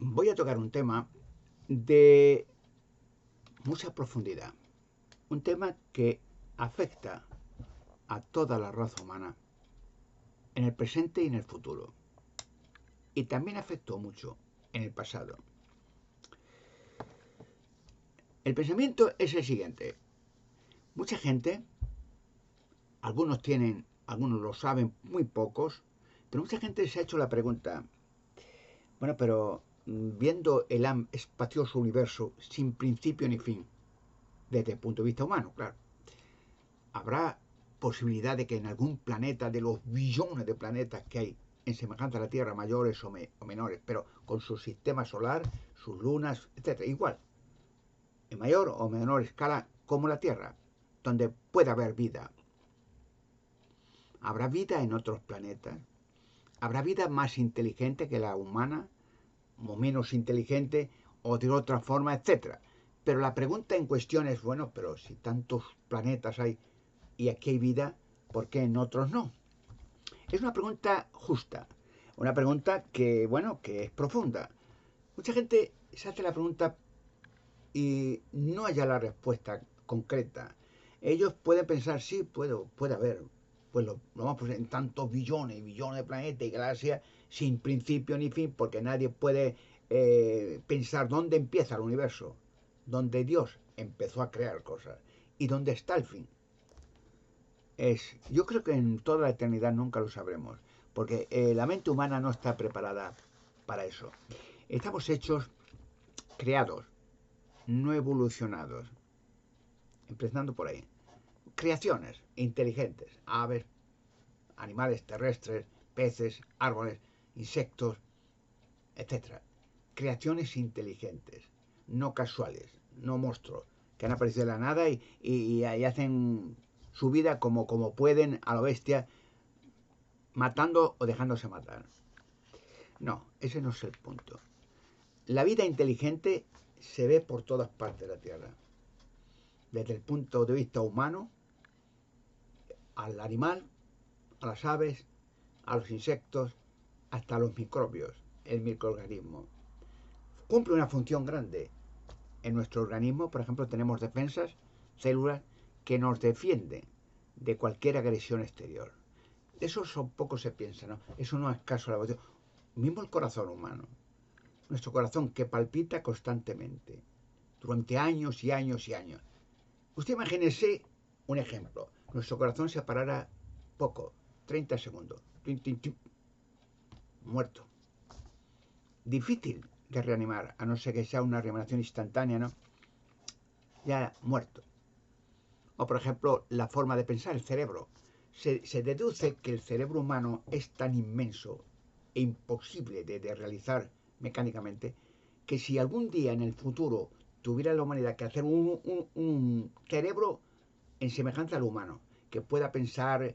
voy a tocar un tema de mucha profundidad. Un tema que afecta a toda la raza humana en el presente y en el futuro. Y también afectó mucho en el pasado. El pensamiento es el siguiente. Mucha gente, algunos lo saben, muy pocos, pero mucha gente se ha hecho la pregunta, bueno, pero viendo el espacioso universo sin principio ni fin, desde el punto de vista humano, claro, ¿habrá posibilidad de que en algún planeta de los billones de planetas que hay en semejanza a la Tierra, mayores o menores, pero con su sistema solar, sus lunas, etcétera, igual, en mayor o menor escala como la Tierra, donde pueda haber vida? ¿Habrá vida en otros planetas? ¿Habrá vida más inteligente que la humana? ¿O menos inteligente? ¿O de otra forma? Etcétera. Pero la pregunta en cuestión es, bueno, pero si tantos planetas hay y aquí hay vida, ¿por qué en otros no? Es una pregunta justa, una pregunta que, bueno, que es profunda. Mucha gente se hace la pregunta y no haya la respuesta concreta. Ellos pueden pensar, sí, puede haber, pues lo vamos a poner en tantos billones y billones de planetas y galaxias sin principio ni fin, porque nadie puede pensar dónde empieza el universo, dónde Dios empezó a crear cosas y dónde está el fin. Yo creo que en toda la eternidad nunca lo sabremos, porque la mente humana no está preparada para eso. Estamos hechos, creados, no evolucionados, empezando por ahí. Creaciones inteligentes, aves, animales terrestres, peces, árboles, insectos, etcétera. Creaciones inteligentes, no casuales, no monstruos, que han aparecido de la nada y hacen su vida como pueden a lo bestia, matando o dejándose matar. No, ese no es el punto. La vida inteligente se ve por todas partes de la Tierra. Desde el punto de vista humano, al animal, a las aves, a los insectos, hasta los microbios, el microorganismo. Cumple una función grande. En nuestro organismo, por ejemplo, tenemos defensas, células, que nos defienden de cualquier agresión exterior. Eso poco se piensa, ¿no? Eso no es caso de la evolución. Mismo el corazón humano. Nuestro corazón que palpita constantemente, durante años y años y años. Usted imagínese un ejemplo. Nuestro corazón se parara poco, 30 segundos. Tin, tin, tin, muerto. Difícil de reanimar, a no ser que sea una reanimación instantánea, ¿no? Ya muerto. O por ejemplo, la forma de pensar, el cerebro. Se deduce que el cerebro humano es tan inmenso e imposible de realizar mecánicamente que si algún día en el futuro tuviera la humanidad que hacer un cerebro en semejanza al humano, que pueda pensar,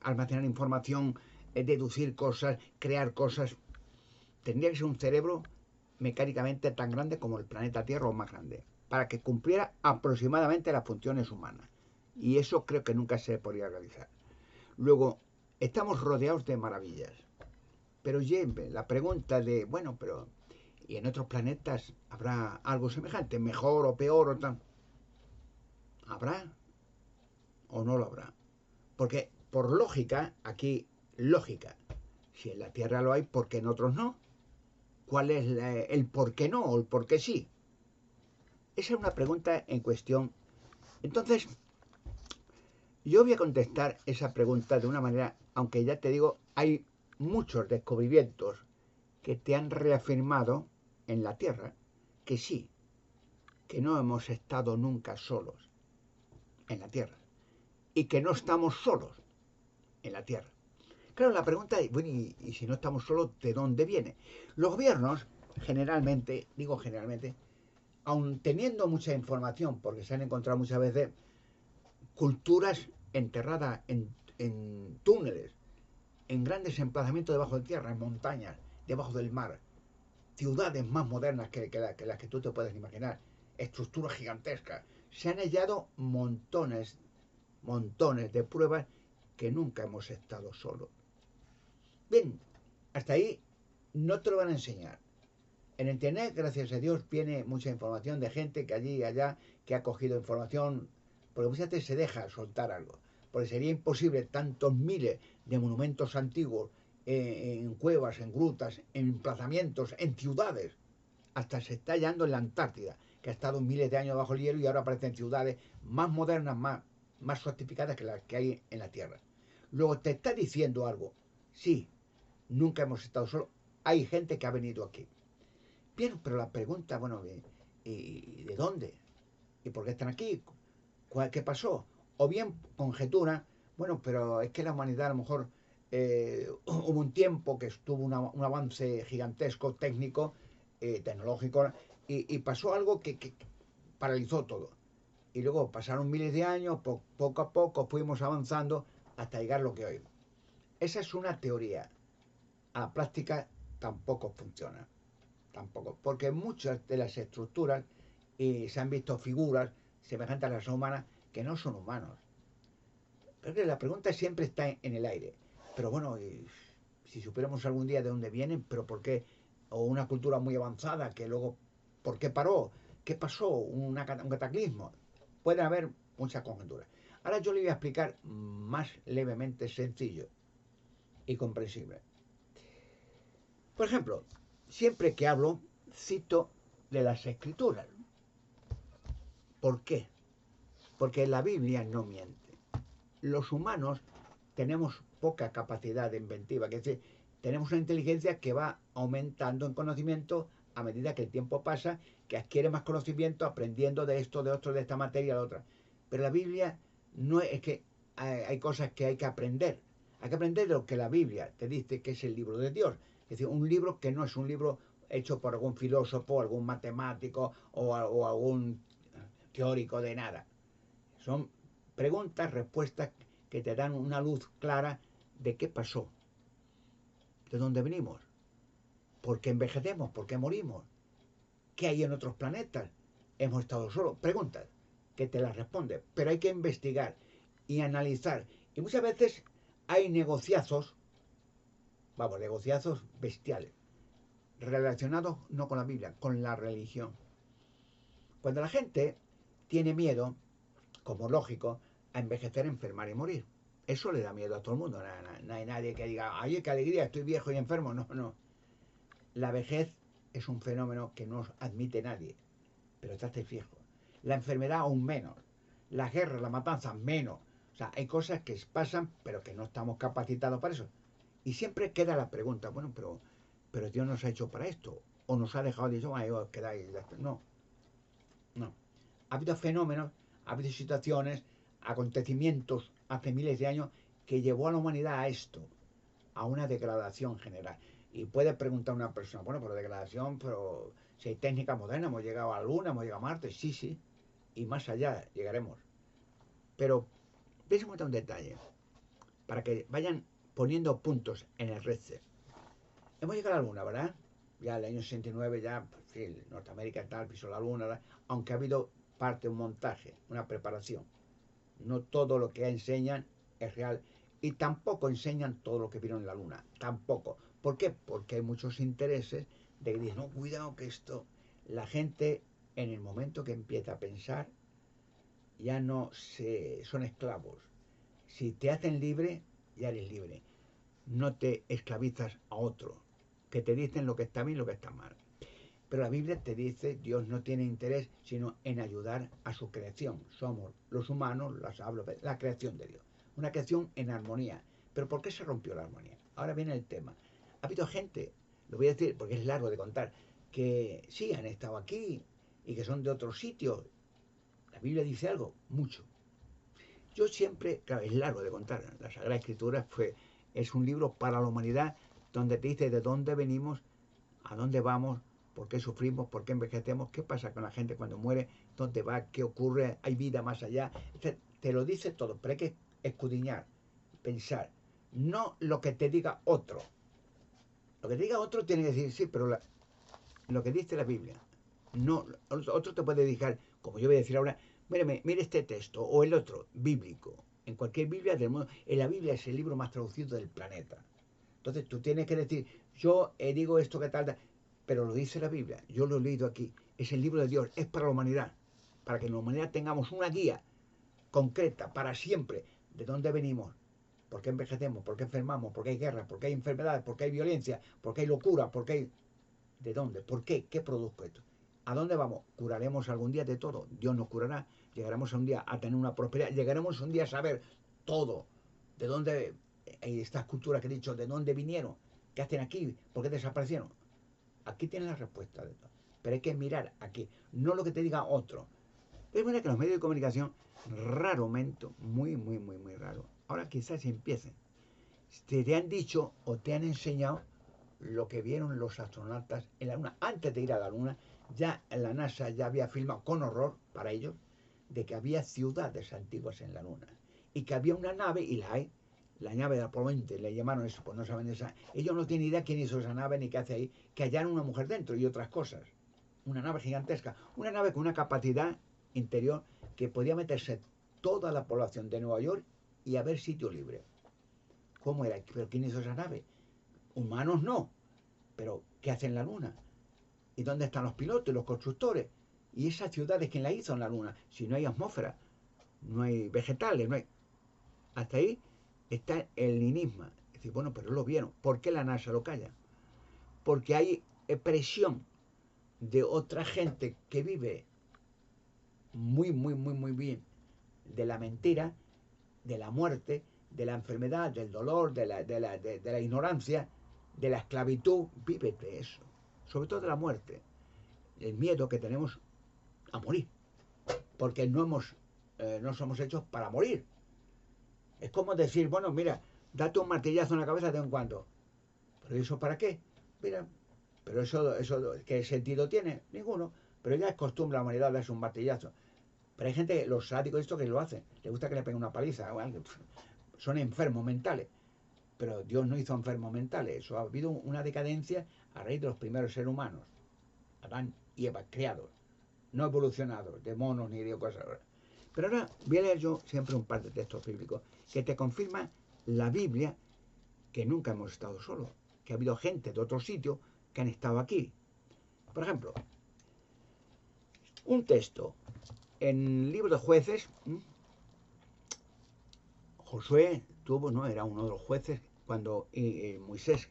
almacenar información, deducir cosas, crear cosas, tendría que ser un cerebro mecánicamente tan grande como el planeta Tierra o más grande, para que cumpliera aproximadamente las funciones humanas. Y eso creo que nunca se podría realizar. Luego, estamos rodeados de maravillas. Pero la pregunta de, bueno, pero ¿y en otros planetas habrá algo semejante? ¿Mejor o peor o tan? ¿Habrá o no lo habrá? Porque por lógica, aquí, lógica. Si en la Tierra lo hay, ¿por qué en otros no? ¿Cuál es el por qué no o el por qué sí? Esa es una pregunta en cuestión. Entonces, yo voy a contestar esa pregunta de una manera, aunque ya te digo, hay muchos descubrimientos que te han reafirmado en la Tierra que sí, que no hemos estado nunca solos en la Tierra y que no estamos solos en la Tierra. Claro, la pregunta es, bueno, y si no estamos solos, ¿de dónde viene? Los gobiernos, generalmente, digo generalmente, aun teniendo mucha información, porque se han encontrado muchas veces culturas enterradas en túneles, en grandes emplazamientos debajo de tierra, en montañas, debajo del mar, ciudades más modernas que las que tú te puedes imaginar, estructuras gigantescas. Se han hallado montones de pruebas que nunca hemos estado solos. Bien, hasta ahí no te lo van a enseñar. En Internet, gracias a Dios, viene mucha información de gente que allí y allá que ha cogido información, porque muchas veces se deja soltar algo. Porque sería imposible tantos miles de monumentos antiguos en cuevas, en grutas, en emplazamientos, en ciudades. Hasta se está hallando en la Antártida, que ha estado miles de años bajo el hielo y ahora aparecen ciudades más modernas, más sofisticadas que las que hay en la Tierra. Luego te está diciendo algo. Sí, nunca hemos estado solos. Hay gente que ha venido aquí. Bien, pero la pregunta, bueno, ¿y de dónde? ¿Y por qué están aquí? ¿Qué pasó? O bien conjetura, bueno, pero es que la humanidad a lo mejor hubo un tiempo que estuvo un avance gigantesco técnico, tecnológico, y pasó algo que paralizó todo. Y luego pasaron miles de años, poco a poco fuimos avanzando hasta llegar a lo que hoy. Esa es una teoría. A la práctica tampoco funciona. Tampoco. Porque muchas de las estructuras se han visto figuras semejantes a las humanas que no son humanos. Pero que la pregunta siempre está en el aire. Pero bueno, si supiéramos algún día de dónde vienen, pero por qué, o una cultura muy avanzada que luego, ¿por qué paró? ¿Qué pasó? Un cataclismo. Pueden haber muchas conjeturas. Ahora yo le voy a explicar más levemente, sencillo y comprensible. Por ejemplo, siempre que hablo, cito de las escrituras. ¿Por qué? Porque la Biblia no miente. Los humanos tenemos poca capacidad de inventiva, que es decir, tenemos una inteligencia que va aumentando en conocimiento a medida que el tiempo pasa, que adquiere más conocimiento aprendiendo de esto, de otro, de esta materia, de otra. Pero la Biblia no es que hay cosas que hay que aprender. Hay que aprender de lo que la Biblia te dice que es el libro de Dios. Es decir, un libro que no es un libro hecho por algún filósofo, algún matemático o algún teórico de nada. Son preguntas, respuestas que te dan una luz clara de qué pasó, de dónde venimos, por qué envejecemos, por qué morimos, qué hay en otros planetas, hemos estado solos. Preguntas que te las responde, pero hay que investigar y analizar. Y muchas veces hay negociazos, vamos, negociazos bestiales, relacionados no con la Biblia, con la religión. Cuando la gente tiene miedo, como lógico, a envejecer, enfermar y morir. Eso le da miedo a todo el mundo. No hay nadie que diga, ay, qué alegría, estoy viejo y enfermo. No, no. La vejez es un fenómeno que no admite nadie, pero te haces viejo. La enfermedad aún menos. La guerra, la matanza, menos. O sea, hay cosas que pasan, pero que no estamos capacitados para eso. Y siempre queda la pregunta, bueno, pero Dios nos ha hecho para esto. O nos ha dejado, dicho, ay, os quedáis. No, no. Ha habido fenómenos, ha habido situaciones, acontecimientos hace miles de años que llevó a la humanidad a esto, a una degradación general. Y puede preguntar una persona, bueno, pero degradación, pero si hay técnicas modernas, hemos llegado a la Luna, hemos llegado a Marte, sí, sí, y más allá llegaremos. Pero déjenme un detalle, para que vayan poniendo puntos en el recce. Hemos llegado a la Luna, ¿verdad? Ya el año 69, ya, pues, sí, Norteamérica tal, pisó la Luna, ¿verdad? Aunque ha habido parte, un montaje, una preparación. No todo lo que enseñan es real. Y tampoco enseñan todo lo que vieron en la Luna. Tampoco. ¿Por qué? Porque hay muchos intereses de que dicen, no, cuidado que esto... La gente, en el momento que empieza a pensar, ya no son esclavos. Si te hacen libre, ya eres libre. No te esclavizas a otro, que te dicen lo que está bien y lo que está mal. Pero la Biblia te dice, Dios no tiene interés sino en ayudar a su creación. Somos los humanos, la creación de Dios. Una creación en armonía. Pero ¿por qué se rompió la armonía? Ahora viene el tema. Ha habido gente, lo voy a decir porque es largo de contar, que sí han estado aquí y que son de otros sitios. La Biblia dice algo, mucho. Yo siempre, claro, es largo de contar. La Sagrada Escritura es un libro para la humanidad donde te dice de dónde venimos, a dónde vamos, por qué sufrimos, por qué envejecemos, qué pasa con la gente cuando muere, dónde va, qué ocurre, hay vida más allá. Te lo dice todo, pero hay que escudriñar, pensar. No lo que te diga otro. Lo que te diga otro tiene que decir, sí, pero lo que dice la Biblia. No, otro te puede decir, como yo voy a decir ahora, mire este texto, o el otro, bíblico. En cualquier Biblia del mundo, en la Biblia es el libro más traducido del planeta. Entonces tú tienes que decir, yo digo esto que tal, pero lo dice la Biblia, yo lo he leído aquí, es el libro de Dios, es para la humanidad, para que en la humanidad tengamos una guía concreta para siempre de dónde venimos, por qué envejecemos, por qué enfermamos, por qué hay guerras, por qué hay enfermedades, por qué hay violencia, por qué hay locura, por qué hay... ¿De dónde? ¿Por qué? ¿Qué produjo esto? ¿A dónde vamos? ¿Curaremos algún día de todo? Dios nos curará. Llegaremos un día a tener una prosperidad. Llegaremos un día a saber todo. ¿De dónde estas culturas que he dicho? ¿De dónde vinieron? ¿Qué hacen aquí? ¿Por qué desaparecieron? Aquí tienes la respuesta de todo. Pero hay que mirar aquí, no lo que te diga otro. Es verdad que los medios de comunicación, raro momento, muy raro. Ahora quizás empiecen. Te han dicho o te han enseñado lo que vieron los astronautas en la Luna. Antes de ir a la Luna, ya la NASA ya había filmado con horror para ellos de que había ciudades antiguas en la Luna y que había una nave, y la hay, la nave de Apolo 20, le llamaron eso, pues no saben esa. Ellos no tienen idea quién hizo esa nave ni qué hace ahí, que hallaron una mujer dentro y otras cosas. Una nave gigantesca, una nave con una capacidad interior que podía meterse toda la población de Nueva York y haber sitio libre. ¿Cómo era? ¿Pero quién hizo esa nave? Humanos no, pero ¿qué hacen en la Luna? ¿Y dónde están los pilotos y los constructores? ¿Y esas ciudades quién la hizo en la Luna? Si no hay atmósfera, no hay vegetales, no hay... Hasta ahí está el enigma. Es decir, bueno, pero lo vieron. ¿Por qué la NASA lo calla? Porque hay presión de otra gente que vive muy bien de la mentira, de la muerte, de la enfermedad, del dolor, de la ignorancia, de la esclavitud. Vive de eso. Sobre todo de la muerte. El miedo que tenemos a morir. Porque no somos hechos para morir. Es como decir, bueno, mira, date un martillazo en la cabeza de vez en cuando. ¿Pero eso para qué? Mira, pero eso ¿qué sentido tiene? Ninguno. Pero ya es costumbre la humanidad darse un martillazo. Pero hay gente, los sádicos esto que lo hacen. Les gusta que le peguen una paliza. Son enfermos mentales. Pero Dios no hizo enfermos mentales. Eso ha habido una decadencia a raíz de los primeros seres humanos. Adán y Eva, creados. No evolucionados, de monos ni de cosas. Pero ahora voy a leer yo siempre un par de textos bíblicos que te confirman la Biblia, que nunca hemos estado solos, que ha habido gente de otros sitios que han estado aquí. Por ejemplo, un texto en el libro de Jueces. Josué no era uno de los jueces cuando Moisés,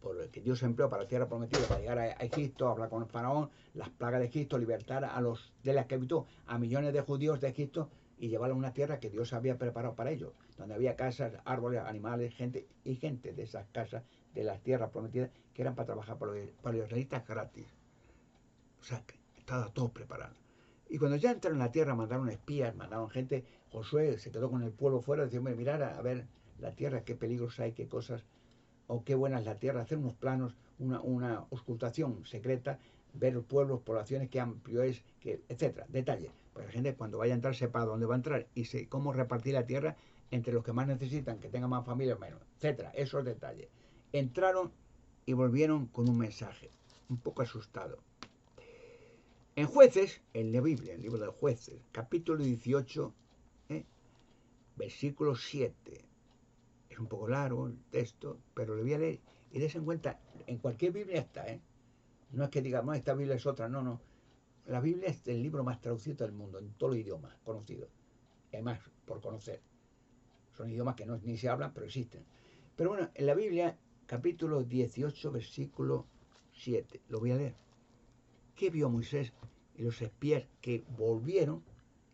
por el que Dios empleó para la tierra prometida, para llegar a Egipto, hablar con el faraón, las plagas de Egipto, libertar a los de la esclavitud, a millones de judíos de Egipto y llevarlos a una tierra que Dios había preparado para ellos, donde había casas, árboles, animales, gente de esas casas, de las tierras prometidas, que eran para trabajar para los israelitas gratis. O sea, que estaba todo preparado. Y cuando ya entraron en la tierra, mandaron espías, mandaron gente. Josué se quedó con el pueblo fuera, decía, mirar a ver la tierra, qué peligros hay, qué cosas, o qué buena es la tierra, hacer unos planos, una auscultación secreta, ver pueblos, poblaciones, qué amplio es, etcétera, detalles. Pues la gente cuando vaya a entrar sepa dónde va a entrar y cómo repartir la tierra entre los que más necesitan, que tengan más familia o menos, etcétera, esos detalles. Entraron y volvieron con un mensaje, un poco asustado. En Jueces, en la Biblia, el libro de Jueces, capítulo 18, versículo 7. Es un poco largo el texto, pero lo voy a leer y des en cuenta, en cualquier Biblia está, No es que digamos, esta Biblia es otra, no. La Biblia es el libro más traducido del mundo, en todos los idiomas conocidos. Además, por conocer. Son idiomas que ni se hablan, pero existen. Pero bueno, en la Biblia, capítulo 18, versículo 7. Lo voy a leer. ¿Qué vio Moisés y los espías que volvieron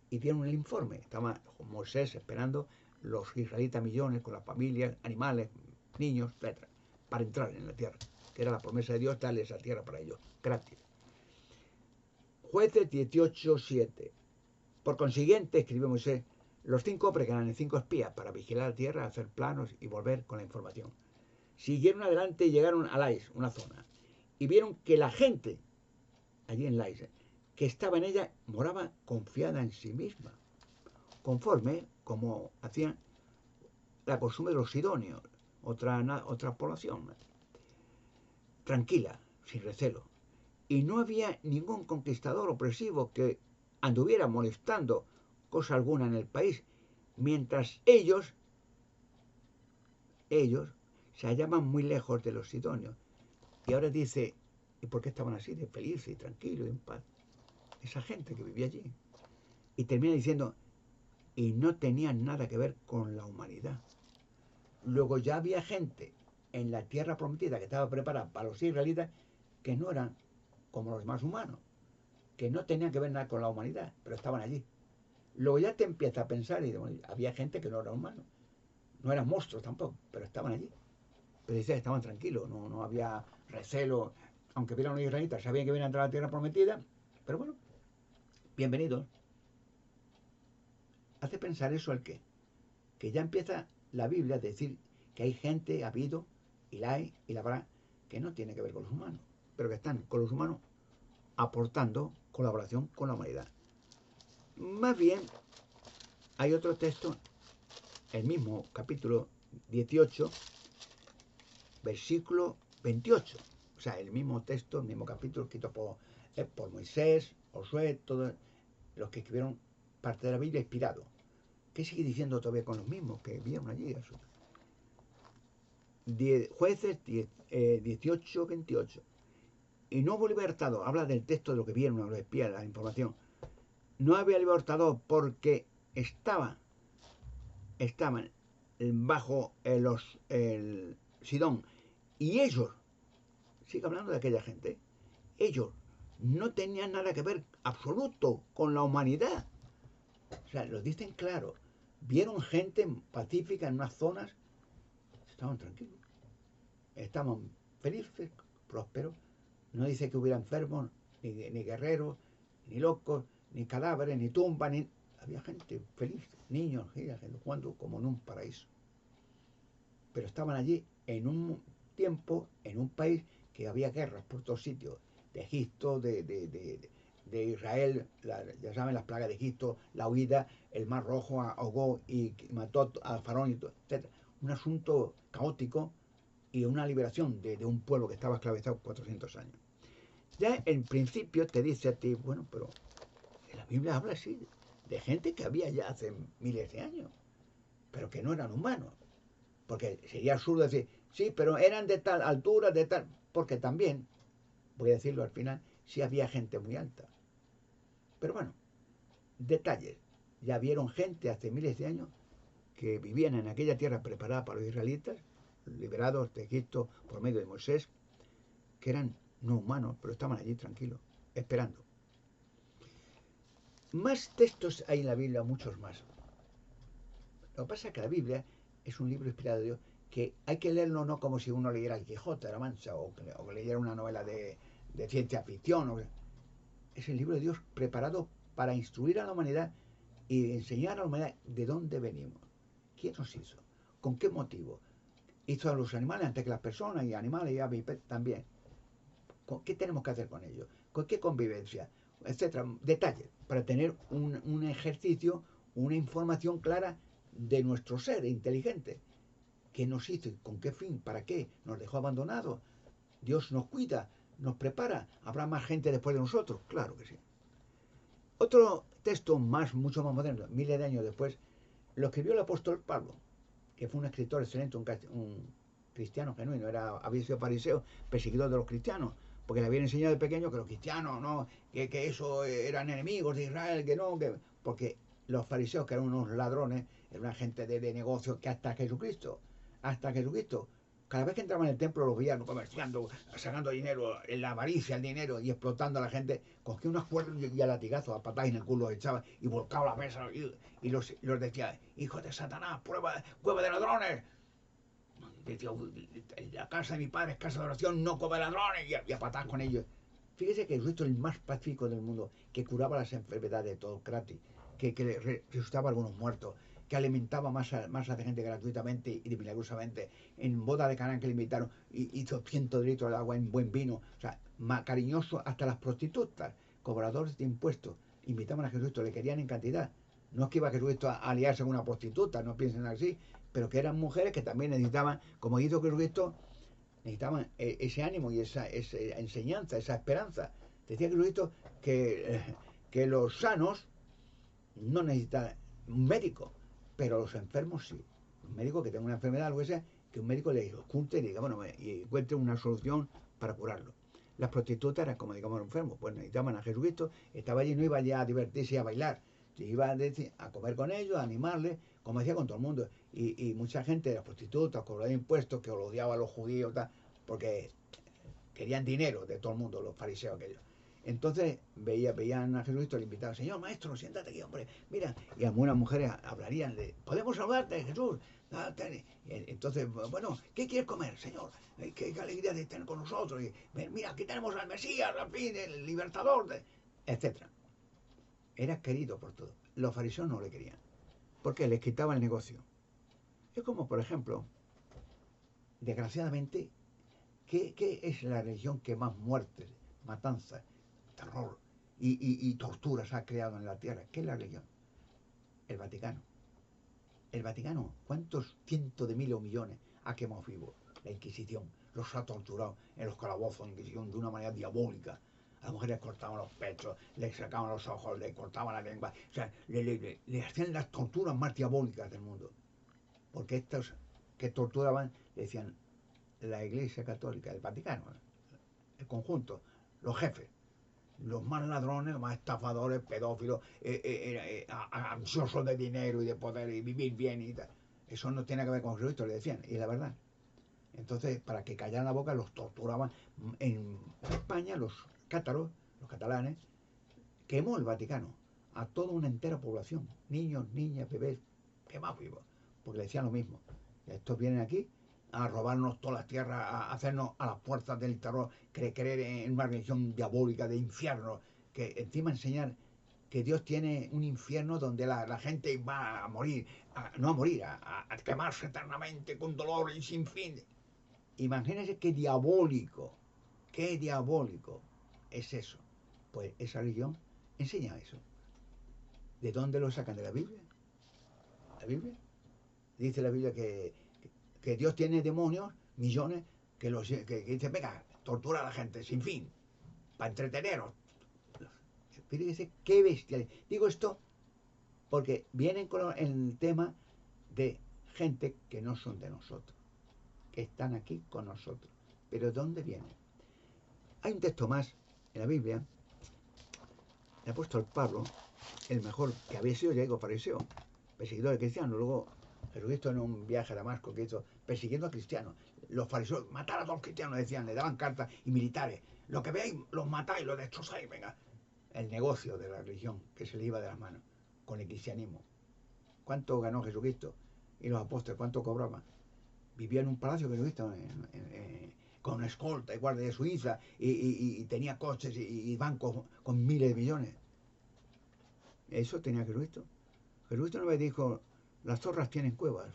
y dieron el informe? Estaba Moisés esperando los israelitas millones con las familias, animales, niños, etc., para entrar en la tierra, que era la promesa de Dios darle esa tierra para ellos, gratis. Jueces 18, 7. Por consiguiente, escribió Moisés, los 5 hombres que eran 5 espías para vigilar la tierra, hacer planos y volver con la información. Siguieron adelante y llegaron a Lais, una zona, y vieron que la gente allí en Lais, que estaba en ella, moraba confiada en sí misma, conforme como hacían la costumbre de los sidonios, otra población, tranquila, sin recelo. Y no había ningún conquistador opresivo que anduviera molestando cosa alguna en el país, mientras ellos se hallaban muy lejos de los sidonios. Y ahora dice, ¿y por qué estaban así, de felices y tranquilos y en paz? Esa gente que vivía allí. Y termina diciendo, y no tenían nada que ver con la humanidad. Luego ya había gente en la tierra prometida que estaba preparada para los israelitas que no eran como los demás humanos, que no tenían que ver nada con la humanidad, pero estaban allí. Luego ya te empiezas a pensar y bueno, había gente que no era humano, no eran monstruos tampoco, pero estaban allí. Pero dice que estaban tranquilos, no había recelo, aunque vieron los israelitas, sabían que iban a entrar a la tierra prometida, pero bueno, bienvenidos. Hace pensar eso el qué, que ya empieza la Biblia a decir que hay gente, ha habido, y la hay, y la habrá, que no tiene que ver con los humanos, pero que están con los humanos aportando colaboración con la humanidad. Más bien, hay otro texto, el mismo capítulo 18, versículo 28. O sea, el mismo texto, el mismo capítulo escrito por Moisés, Josué, todos los que escribieron parte de la Biblia inspirado. ¿Qué sigue diciendo todavía con los mismos que vieron allí? Jueces 18, 28. Y no hubo libertado, habla del texto de lo que vieron los espías, la información. No había libertado porque estaban bajo el Sidón. Y ellos, sigue hablando de aquella gente, ellos no tenían nada que ver absoluto con la humanidad. O sea, lo dicen claro. Vieron gente pacífica en unas zonas, estaban tranquilos, estaban felices, prósperos. No dice que hubiera enfermos, ni guerreros, ni locos, ni cadáveres, ni tumbas, ni... Había gente feliz, niños, gente jugando como en un paraíso. Pero estaban allí en un tiempo, en un país que había guerras por todos sitios, de Egipto, de Israel, ya saben, las plagas de Egipto, la huida, el Mar Rojo ahogó y mató a Faraón, etc. Un asunto caótico y una liberación de un pueblo que estaba esclavizado 400 años. Ya en principio te dice a ti, bueno, pero la Biblia habla así, de gente que había ya hace miles de años, pero que no eran humanos. Porque sería absurdo decir, sí, pero eran de tal altura, de tal... Porque también, voy a decirlo al final, sí había gente muy alta. Pero bueno, detalles. Ya vieron gente hace miles de años que vivían en aquella tierra preparada para los israelitas, liberados de Egipto por medio de Moisés, que eran no humanos, pero estaban allí tranquilos, esperando. Más textos hay en la Biblia, muchos más. Lo que pasa es que la Biblia es un libro inspirado de Dios que hay que leerlo no como si uno leyera el Quijote de la Mancha o que leyera una novela de ciencia ficción. Es el libro de Dios preparado para instruir a la humanidad y enseñar a la humanidad de dónde venimos, quién nos hizo, con qué motivo. Hizo a los animales antes que las personas y animales y aves también. ¿Qué tenemos que hacer con ellos? ¿Con qué convivencia? Etcétera. Detalles para tener un ejercicio, una información clara de nuestro ser inteligente. ¿Qué nos hizo? ¿Con qué fin? ¿Para qué? ¿Nos dejó abandonados? ¿Dios nos cuida? ¿Nos prepara? ¿Habrá más gente después de nosotros? Claro que sí. Otro texto mucho más moderno, miles de años después, lo escribió el apóstol Pablo, que fue un escritor excelente, un cristiano genuino, había sido fariseo, perseguidor de los cristianos, porque le habían enseñado de pequeño que los cristianos, no, que eso eran enemigos de Israel, que no, porque los fariseos, que eran unos ladrones, eran una gente de negocios que hasta Jesucristo, cada vez que entraban en el templo los veían comerciando, sacando dinero, en la avaricia, el dinero y explotando a la gente, cogía unas cuerdas y a latigazos, a patadas en el culo los echaba y volcaba la mesa y los decía, hijos de Satanás, cueva de ladrones. Decía, la casa de mi padre es casa de oración, no come ladrones, y a patadas con ellos. Fíjese que Jesucristo es el más pacífico del mundo, que curaba las enfermedades de todo gratis, que resucitaba a algunos muertos, que alimentaba masas de gente gratuitamente y milagrosamente. En boda de Canaán que le invitaron, hizo 100 litros de agua en buen vino. O sea, más cariñoso hasta las prostitutas, cobradores de impuestos, invitaban a Jesucristo, le querían en cantidad. No es que iba Jesucristo a aliarse con una prostituta, no piensen así, pero que eran mujeres que también necesitaban, como hizo Jesucristo, necesitaban ese ánimo y esa enseñanza, esa esperanza. Decía Jesucristo que los sanos no necesitan un médico, pero los enfermos sí. Un médico que tenga una enfermedad, algo que sea, que un médico le oculte y diga, bueno, y encuentre una solución para curarlo. Las prostitutas eran como, digamos, enfermos, pues necesitaban a Jesucristo, estaba allí, no iba ya a divertirse y a bailar, iba a comer con ellos, a animarles, como decía con todo el mundo. Y mucha gente, las prostitutas, cobradores de impuestos, que odiaba a los judíos, tal, porque querían dinero de todo el mundo, los fariseos aquellos. Entonces veían a Jesucristo, le invitaban, Señor Maestro, siéntate aquí, hombre, mira. Y algunas mujeres hablarían de, ¿podemos hablarte, Jesús? Entonces, bueno, ¿qué quieres comer, Señor? Qué alegría de tener con nosotros. Y, mira, aquí tenemos al Mesías, al fin, el libertador, etc. Era querido por todos. Los fariseos no le querían, porque les quitaba el negocio. Es como, por ejemplo, desgraciadamente, ¿qué es la religión que más muertes, matanzas, terror y torturas ha creado en la tierra? ¿Qué es la religión? El Vaticano. El Vaticano, ¿cuántos cientos de miles o millones ha quemado vivos? La Inquisición los ha torturado en los calabozos de Inquisición de una manera diabólica. A las mujeres cortaban los pechos, les sacaban los ojos, les cortaban la lengua. O sea, le hacían las torturas más diabólicas del mundo. Porque estos que torturaban le decían la Iglesia Católica, el Vaticano, el conjunto, los jefes, los más ladrones, los más estafadores, pedófilos, ansiosos de dinero y de poder y vivir bien y tal. Eso no tiene que ver con Jesucristo, le decían, y la verdad. Entonces, para que callaran la boca, los torturaban. En España, los cátaros, los catalanes, quemó el Vaticano a toda una entera población, niños, niñas, bebés, quemados vivos, porque le decían lo mismo. Estos vienen aquí a robarnos todas las tierras, a hacernos a las puertas del terror, creer en una religión diabólica de infierno, que encima enseñar que Dios tiene un infierno donde la gente va a morir, no a morir, a quemarse eternamente con dolor y sin fin. Imagínense qué diabólico es eso. Pues esa religión enseña eso. ¿De dónde lo sacan? ¿De la Biblia? ¿La Biblia? Dice la Biblia que Dios tiene demonios, millones, que dice, venga, tortura a la gente sin fin, para entreteneros. Fíjense qué bestial. Digo esto porque vienen con el tema de gente que no son de nosotros, que están aquí con nosotros. Pero ¿de dónde vienen? Hay un texto más en la Biblia, el apóstol Pablo, el mejor que había sido griego fariseo, perseguidor de cristianos. Luego Jesucristo en un viaje a Damasco que hizo persiguiendo a cristianos. Los fariseos, matar a todos los cristianos, decían, le daban cartas y militares. Lo que veáis, los matáis, los destrozáis, venga. El negocio de la religión que se le iba de las manos con el cristianismo. ¿Cuánto ganó Jesucristo? Y los apóstoles, ¿cuánto cobraban? Vivía en un palacio Jesucristo con escolta y guardia de Suiza y tenía coches y bancos con miles de millones. Eso tenía Jesucristo. Jesucristo no me dijo, las zorras tienen cuevas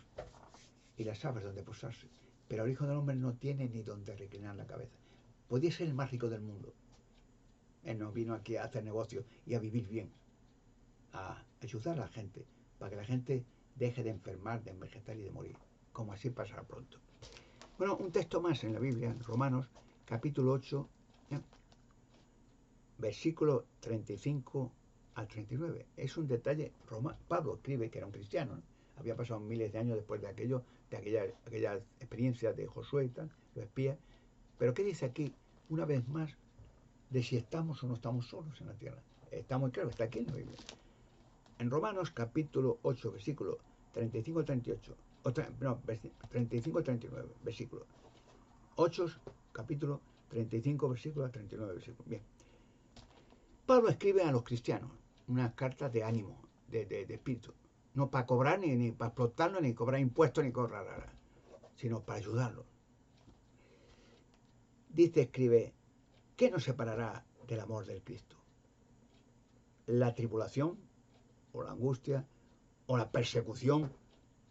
y las aves donde posarse, pero el Hijo del Hombre no tiene ni donde reclinar la cabeza. Podía ser el más rico del mundo. Él no vino aquí a hacer negocios y a vivir bien, a ayudar a la gente, para que la gente deje de enfermar, de envejecer y de morir, como así pasará pronto. Bueno, un texto más en la Biblia, en Romanos, capítulo 8, versículo 35 al 39. Es un detalle, Pablo escribe que era un cristiano, ¿no? Había pasado miles de años después de aquella experiencia de Josué y tal, los espías. Pero ¿qué dice aquí, una vez más, de si estamos o no estamos solos en la tierra? Está muy claro, está aquí en la Biblia. En Romanos capítulo 8, versículo 35 al 38, 35 al 39, versículo 8, capítulo 35, versículo al 39, versículo. Bien. Pablo escribe a los cristianos unas cartas de ánimo, de espíritu. No para cobrar, ni para explotarlo, ni cobrar impuestos, ni cobrar nada, sino para ayudarlos. Dice, escribe, ¿qué nos separará del amor del Cristo? ¿La tribulación, o la angustia, o la persecución,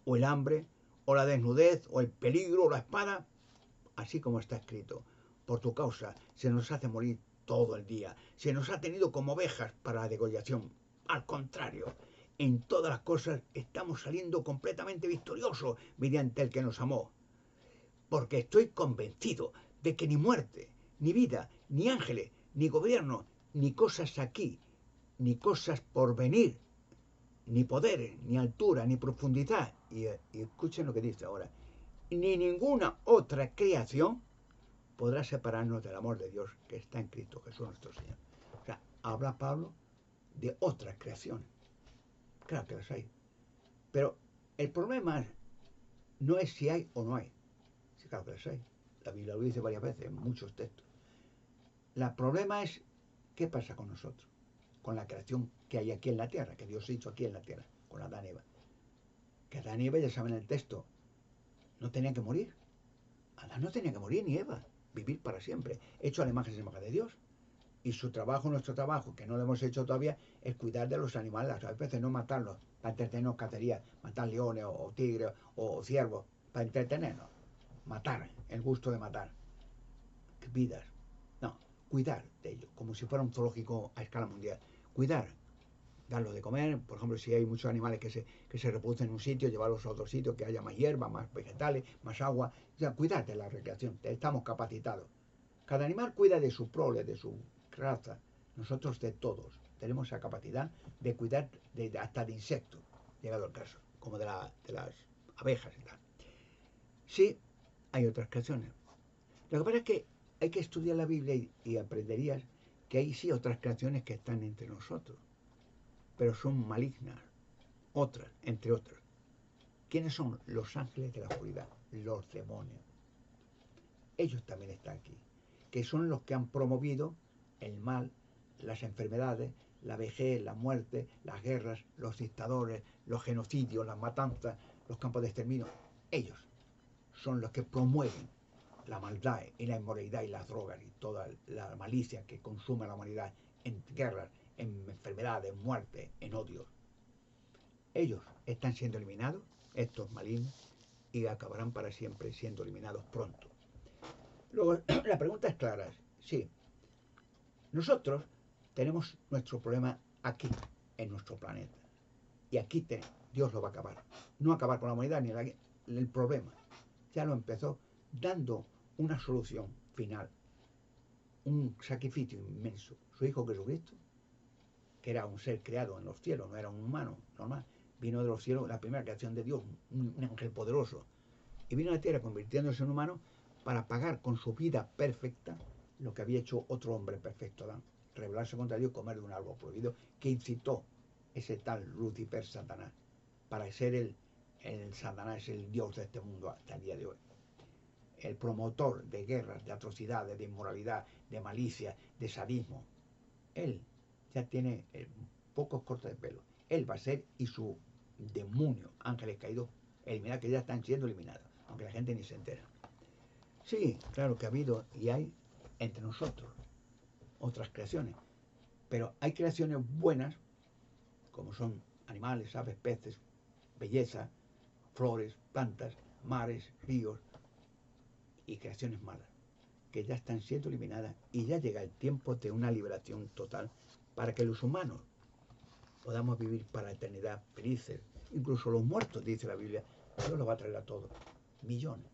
o el hambre, o la desnudez, o el peligro, o la espada? Así como está escrito, por tu causa se nos hace morir todo el día, se nos ha tenido como ovejas para la degollación. Al contrario, en todas las cosas estamos saliendo completamente victoriosos mediante el que nos amó. Porque estoy convencido de que ni muerte, ni vida, ni ángeles, ni gobierno, ni cosas aquí, ni cosas por venir, ni poderes, ni altura, ni profundidad. Y escuchen lo que dice ahora. ni ninguna otra creación podrá separarnos del amor de Dios que está en Cristo Jesús nuestro Señor. O sea, habla Pablo de otras creaciones. Claro que las hay. Pero el problema no es si hay o no hay. Sí, claro que las hay. La Biblia lo dice varias veces en muchos textos. El problema es qué pasa con nosotros, con la creación que hay aquí en la tierra, que Dios hizo aquí en la tierra, con Adán y Eva. Que Adán y Eva, ya saben el texto, no tenían que morir. Adán no tenía que morir ni Eva, vivir para siempre, hecho a la imagen y semejanza de Dios. Y su trabajo, nuestro trabajo, que no lo hemos hecho todavía, es cuidar de los animales, a veces no matarlos, para entretenernos cacería, matar leones o tigres o ciervos, para entretenernos, matar, el gusto de matar, vidas, no, cuidar de ellos, como si fuera un zoológico a escala mundial, cuidar, darlos de comer, por ejemplo, si hay muchos animales que se reproducen en un sitio, llevarlos a otro sitio, que haya más hierba, más vegetales, más agua, o sea, cuidar de la recreación, estamos capacitados. Cada animal cuida de su prole, de su raza, nosotros de todos. Tenemos esa capacidad de cuidar hasta de insectos, llegado el caso, como de las abejas y tal. Sí, hay otras creaciones. Lo que pasa es que hay que estudiar la Biblia y aprenderías que hay sí otras creaciones que están entre nosotros, pero son malignas, otras, entre otras. ¿Quiénes son? Los ángeles de la oscuridad, los demonios. Ellos también están aquí, que son los que han promovido el mal, las enfermedades, la vejez, la muerte, las guerras, los dictadores, los genocidios, las matanzas, los campos de exterminio. Ellos son los que promueven la maldad y la inmoralidad y las drogas y toda la malicia que consume la humanidad en guerras, en enfermedades, en muerte, en odios. Ellos están siendo eliminados, estos malignos, y acabarán para siempre siendo eliminados pronto. Luego, la pregunta es clara. Sí, nosotros tenemos nuestro problema aquí, en nuestro planeta. Y aquí Dios lo va a acabar. No acabar con la humanidad ni el problema. Ya lo empezó dando una solución final. Un sacrificio inmenso. Su Hijo Jesucristo, que era un ser creado en los cielos, no era un humano normal. Vino de los cielos, la primera creación de Dios, un ángel poderoso. Y vino a la tierra convirtiéndose en humano para pagar con su vida perfecta lo que había hecho otro hombre perfecto, Adán. Rebelarse contra Dios, comer de un árbol prohibido, que incitó ese tal Lucifer Satanás para ser el Satanás, el Dios de este mundo hasta el día de hoy. El promotor de guerras, de atrocidades, de inmoralidad, de malicia, de sadismo. Él ya tiene pocos cortes de pelo. Él va a ser, y su demonio, ángeles caídos, eliminados, que ya están siendo eliminados, aunque la gente ni se entera. Sí, claro que ha habido y hay entre nosotros otras creaciones, pero hay creaciones buenas, como son animales, aves, peces, belleza, flores, plantas, mares, ríos, y creaciones malas, que ya están siendo eliminadas y ya llega el tiempo de una liberación total para que los humanos podamos vivir para la eternidad felices. Incluso los muertos, dice la Biblia, Dios los va a traer a todos, millones,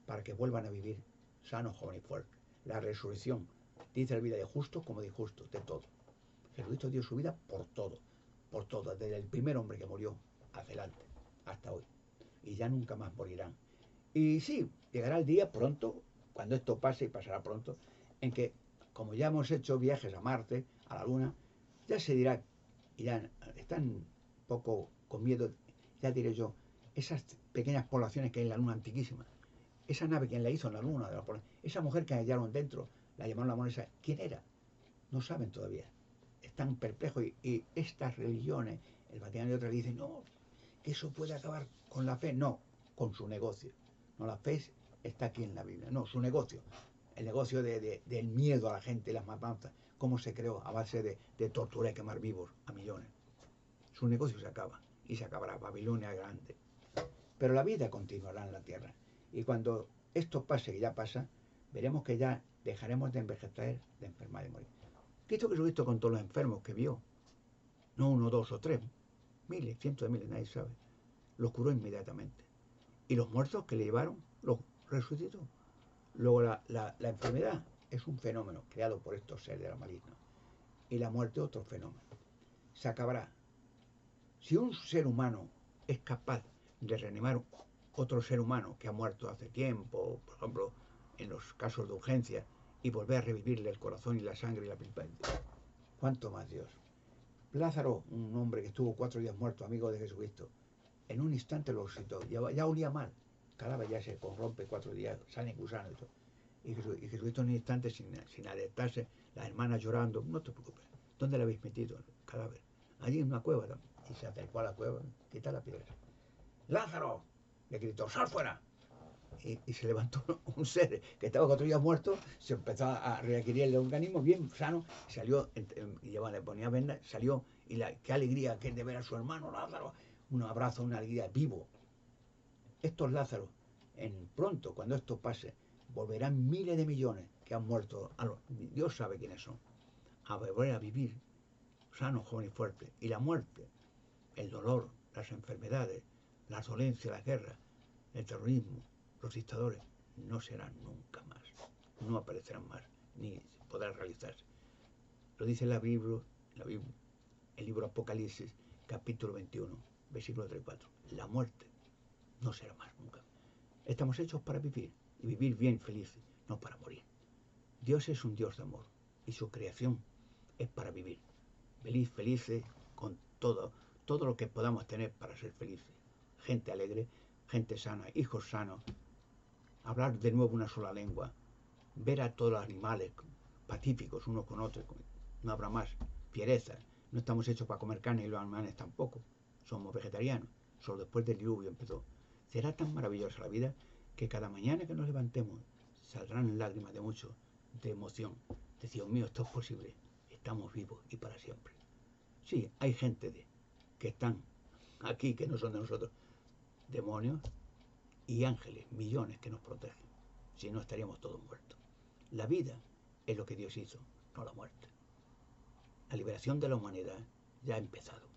para que vuelvan a vivir sanos, jóvenes y fuertes. La resurrección, dice la Biblia, de justos como de injustos, de todo. Jesucristo dio su vida por todo, desde el primer hombre que murió adelante, hasta hoy. Y ya nunca más morirán. Y sí, llegará el día pronto, cuando esto pase, y pasará pronto, en que, como ya hemos hecho viajes a Marte, a la Luna, ya se dirá, y ya están un poco con miedo, ya diré yo, esas pequeñas poblaciones que hay en la Luna antiquísima, esa nave, ¿quién la hizo en la Luna? Esa mujer que hallaron dentro, la llamaron la moneda, ¿quién era? No saben todavía. Están perplejos y estas religiones, el Vaticano y otras, dicen, no, que eso puede acabar con la fe. No, con su negocio. No, la fe está aquí en la Biblia. No, su negocio. El negocio del miedo a la gente, las matanzas. Cómo se creó a base de torturar y quemar vivos a millones. Su negocio se acaba. Y se acabará. Babilonia grande. Pero la vida continuará en la tierra. Y cuando esto pase, que ya pasa, veremos que ya dejaremos de envejecer, de enfermar y de morir. Cristo Jesucristo con todos los enfermos que vio. No uno, dos o tres. Miles, cientos de miles, nadie sabe. Los curó inmediatamente. Y los muertos que le llevaron, los resucitó. Luego la enfermedad es un fenómeno creado por estos seres de la maligna. Y la muerte otro fenómeno. Se acabará. Si un ser humano es capaz de reanimar otro ser humano que ha muerto hace tiempo, por ejemplo, en los casos de urgencia, y volver a revivirle el corazón y la sangre y la pipa. ¿Cuánto más Dios? Lázaro, un hombre que estuvo 4 días muerto, amigo de Jesucristo, en un instante lo resucitó. Ya olía mal. Cada vez ya se corrompe 4 días, sale gusano y todo. Y Jesucristo en un instante, sin alertarse, las hermanas llorando, no te preocupes. ¿Dónde le habéis metido el cadáver? Allí en una cueva. Y se acercó a la cueva, quita la piedra. ¡Lázaro! Le gritó, ¡sal fuera! Y se levantó un ser que estaba 4 días muerto, se empezó a readquirir el organismo bien sano, salió, y le ponía venda, salió, y qué alegría que es de ver a su hermano Lázaro, un abrazo, una alegría, vivo. Estos Lázaros, pronto, cuando esto pase, volverán miles de millones que han muerto, Dios sabe quiénes son, a volver a vivir sanos, jóvenes y fuertes. Y la muerte, el dolor, las enfermedades, las dolencias, la guerra, el terrorismo, los dictadores, no serán nunca más, no aparecerán más, ni podrán realizarse. Lo dice la Biblia, el libro Apocalipsis, capítulo 21, versículo 3 y 4. La muerte no será más nunca. Estamos hechos para vivir, y vivir bien, felices, no para morir. Dios es un Dios de amor, y su creación es para vivir. Felices, con todo lo que podamos tener para ser felices. Gente alegre, gente sana, hijos sanos, hablar de nuevo una sola lengua, ver a todos los animales pacíficos unos con otros, no habrá más fierezas. No estamos hechos para comer carne y los animales tampoco. Somos vegetarianos. Solo después del diluvio empezó. Será tan maravillosa la vida que cada mañana que nos levantemos saldrán lágrimas de mucho, de emoción. De Dios mío, esto es posible. Estamos vivos y para siempre. Sí, hay gente que están aquí, que no son de nosotros. Demonios y ángeles, millones que nos protegen. Si no, estaríamos todos muertos. La vida es lo que Dios hizo, no la muerte. La liberación de la humanidad ya ha empezado.